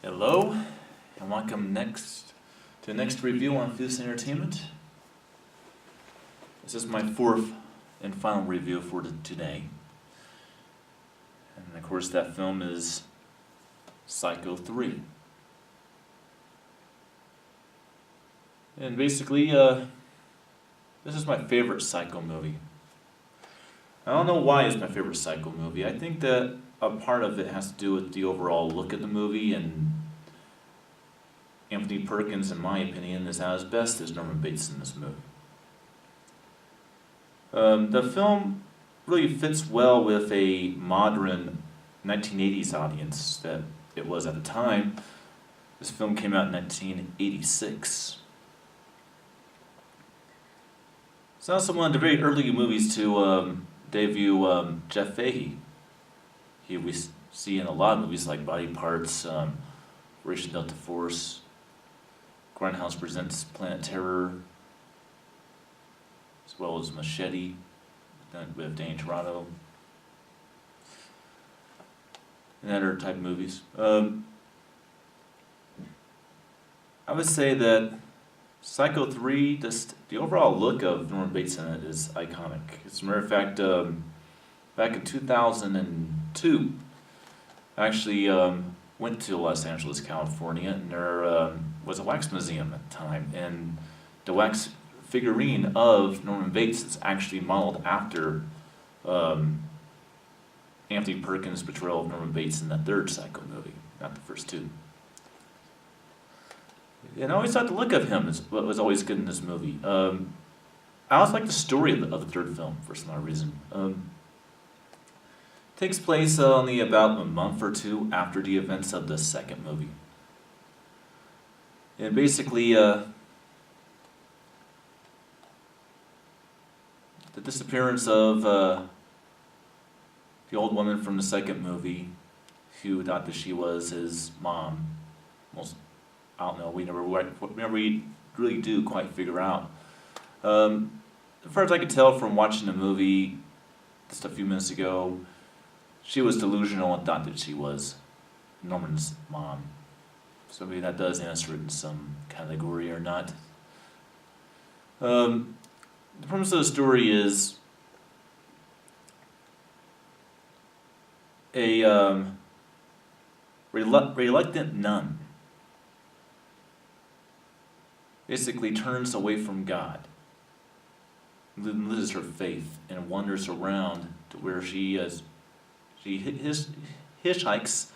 Hello, and welcome to the next review on Fierce Entertainment. This is my fourth and final review for today. And of course that film is Psycho 3. And basically, this is my favorite Psycho movie. I don't know why it's my favorite Psycho movie. I think that a part of it has to do with the overall look of the movie, and Anthony Perkins, in my opinion, is at his best as Norman Bates in this movie. The film really fits well with a modern 1980s audience that it was at the time. This film came out in 1986. It's also one of the very early movies to debut Jeff Fahey. We see in a lot of movies like Body Parts, Operation Delta Force, Grindhouse Presents Planet Terror, as well as Machete with Danny Torado, and other type of movies. I would say that Psycho 3, the overall look of Norman Bates in it is iconic. As a matter of fact, back in 2002, I actually went to Los Angeles, California, and there was a wax museum at the time, and the wax figurine of Norman Bates is actually modeled after Anthony Perkins' portrayal of Norman Bates in the third Psycho movie, not the first two. And I always thought the look of him was always good in this movie. I always like the story of the third film for some odd reason. Takes place only about a month or two after the events of the second movie. And basically, the disappearance of the old woman from the second movie, who thought that she was his mom. I don't know, we never really do quite figure out. As far as I could tell from watching the movie just a few minutes ago, she was delusional and thought that she was Norman's mom. So maybe that does answer it in some category or not. The premise of the story is a reluctant nun basically turns away from God, loses her faith, and wanders around to where she hitchhikes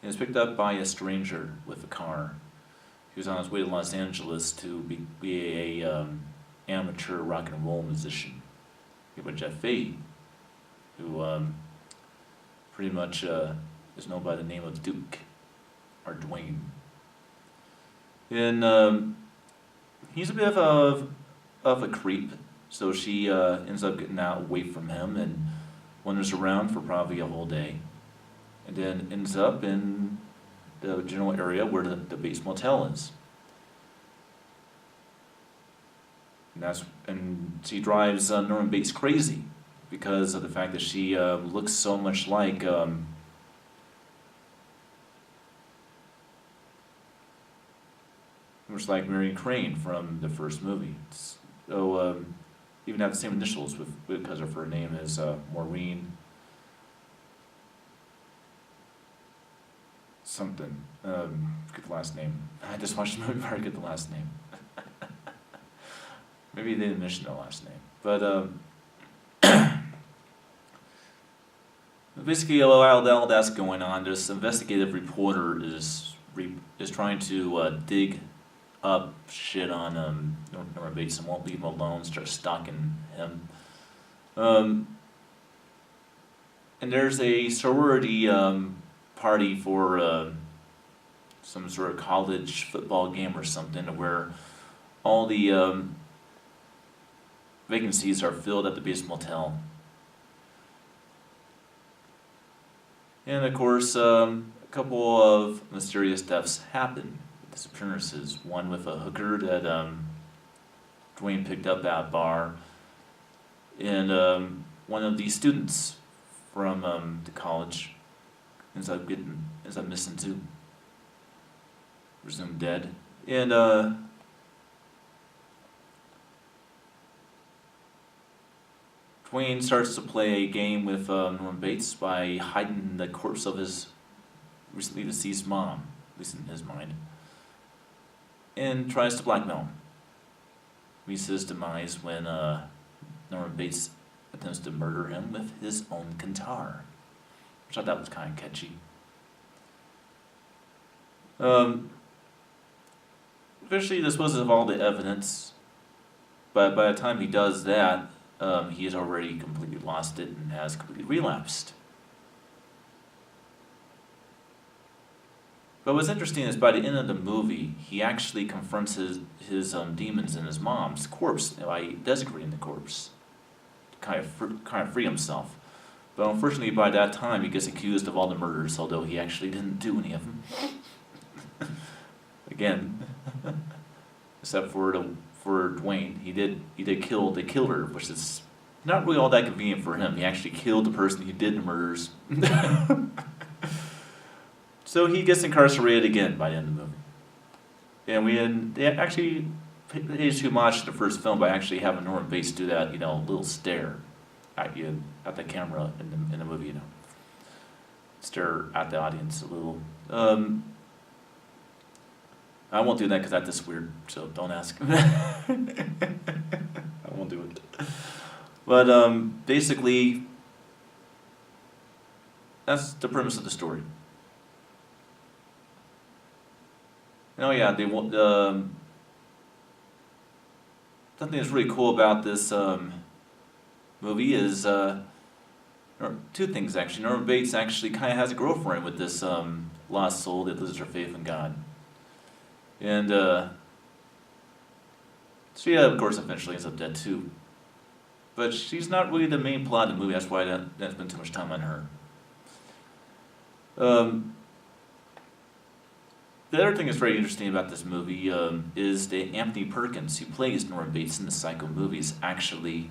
and is picked up by a stranger with a car. He was on his way to Los Angeles to be a amateur rock and roll musician. By Jeff Fahey, who pretty much is known by the name of Duke, or Dwayne. And he's a bit of a creep, so she ends up getting out away from him and wanders around for probably a whole day, and then ends up in the general area where the Bates Motel is. And she drives Norman Bates crazy because of the fact that she looks so much like Marion Crane from the first movie. So even have the same initials because of her name is Maureen something. Get the last name. I just watched the movie before I get the last name. Maybe they didn't mention the last name, but basically, while that's going on, this investigative reporter is trying to dig up shit on Norman Bates and won't leave him alone, starts stalking him. And there's a sorority party for some sort of college football game or something, where all the vacancies are filled at the Bates Motel. And of course, a couple of mysterious deaths happen. Disappearances. One with a hooker that Dwayne picked up at a bar, and one of the students from the college ends up missing too. presumed dead. And Dwayne starts to play a game with Norman Bates by hiding the corpse of his recently deceased mom, at least in his mind, and tries to blackmail him. Meets his demise when Norman Bates attempts to murder him with his own guitar, which I thought was kind of catchy. Eventually, disposes of all the evidence, but by the time he does that, he has already completely lost it and has completely relapsed. But what's interesting is by the end of the movie, he actually confronts his demons in his mom's corpse by desecrating the corpse to kind of free himself. But unfortunately, by that time, he gets accused of all the murders, although he actually didn't do any of them. Again, except for Dwayne, he did kill the killer, which is not really all that convenient for him. He actually killed the person who did the murders. So he gets incarcerated again by the end of the movie. And they actually paid too much to the first film by actually having Norman Bates do that, little stare at you, at the camera in the movie, stare at the audience a little. I won't do that because that's weird, so don't ask. I won't do it. But basically, that's the premise of the story. Oh yeah, something that's really cool about this movie is two things actually. Norman Bates actually kind of has a girlfriend with this lost soul that loses her faith in God. And she, of course, eventually ends up dead too. But she's not really the main plot of the movie. That's why I didn't spend too much time on her. The other thing that's very interesting about this movie is that Anthony Perkins, who plays Norman Bates in the Psycho movies, actually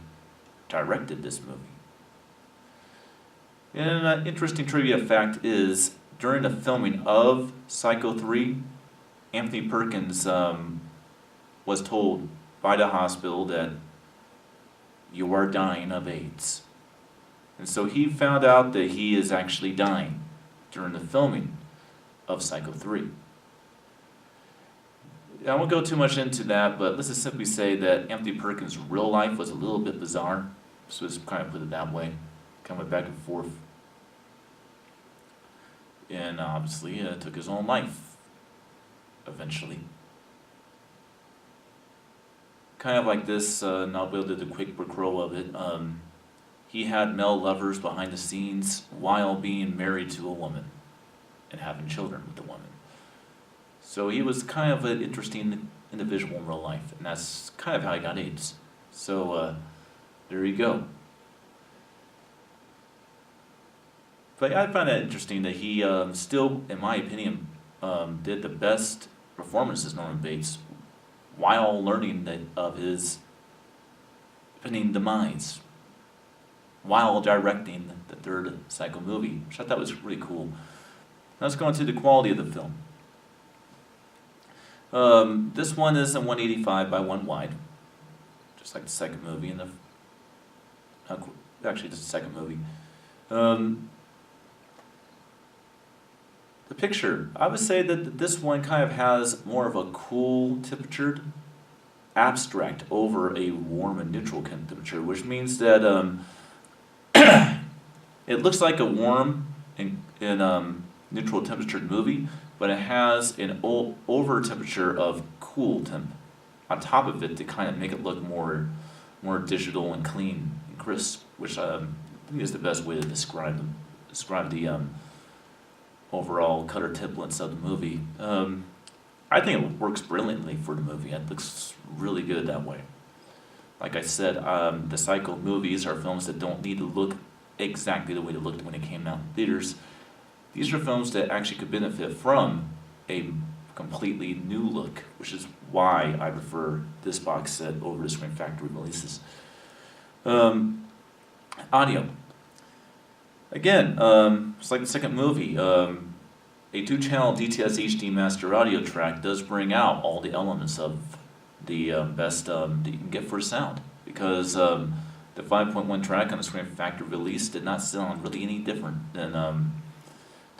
directed this movie. And an interesting trivia fact is, during the filming of Psycho 3, Anthony Perkins was told by the hospital that you are dying of AIDS. And so he found out that he is actually dying during the filming of Psycho 3. I won't go too much into that, but let's just simply say that Anthony Perkins' real life was a little bit bizarre. So let's kind of put it that way. Kind of went back and forth. And obviously took his own life eventually. Kind of like this, and I'll be able to do a quick recrow of it. He had male lovers behind the scenes while being married to a woman and having children with the woman. So he was kind of an interesting individual in real life, and that's kind of how he got AIDS. So there you go. But I find that interesting that he still, in my opinion, did the best performance as Norman Bates while learning of his pending demise, while directing the third Psycho movie, which I thought was really cool. Now let's go into the quality of the film. This one is a 185 by 1 wide, just like the second movie, and actually just the second movie. The picture, I would say that this one kind of has more of a cool temperatured abstract over a warm and neutral temperature, which means that it looks like a warm and neutral temperatured movie, but it has an over temperature of cool temp on top of it to kind of make it look more digital and clean and crisp, which I think is the best way to describe the overall color templates of the movie. I think it works brilliantly for the movie. It looks really good that way. Like I said, the Psycho movies are films that don't need to look exactly the way they looked when it came out in theaters. These are films that actually could benefit from a completely new look, which is why I prefer this box set over the Scream Factory releases. Audio. Again, it's like the second movie. a 2-channel DTS HD master audio track does bring out all the elements of the best that you can get for sound, because the 5.1 track on the Scream Factory release did not sound really any different than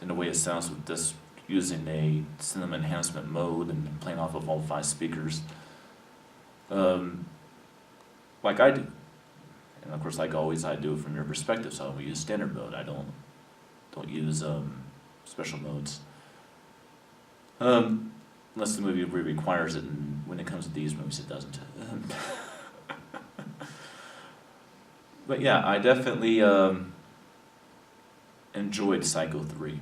the way it sounds with this, using a cinema enhancement mode and playing off of all 5 speakers, like I do. And of course, like always, I do it from your perspective, so we use standard mode. I don't use special modes, unless the movie requires it, and when it comes to these movies, it doesn't. But yeah, I definitely enjoyed Psycho 3.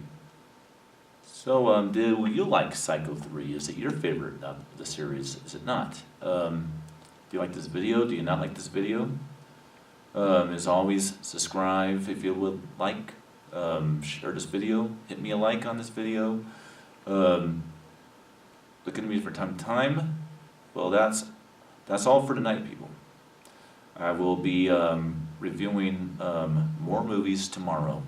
So, do you like Psycho 3? Is it your favorite of the series? Is it not? Do you like this video? Do you not like this video? As always, subscribe if you would like. Share this video. Hit me a like on this video. Look at me from time to time. Well, that's all for tonight, people. I will be reviewing more movies tomorrow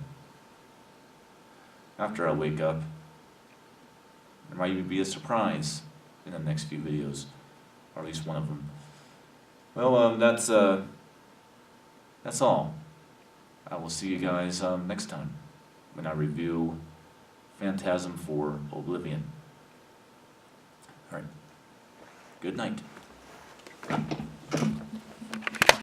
after I wake up. There might even be a surprise in the next few videos, or at least one of them. Well, that's all. I will see you guys next time when I review Phantasm 4 Oblivion. Alright. Good night.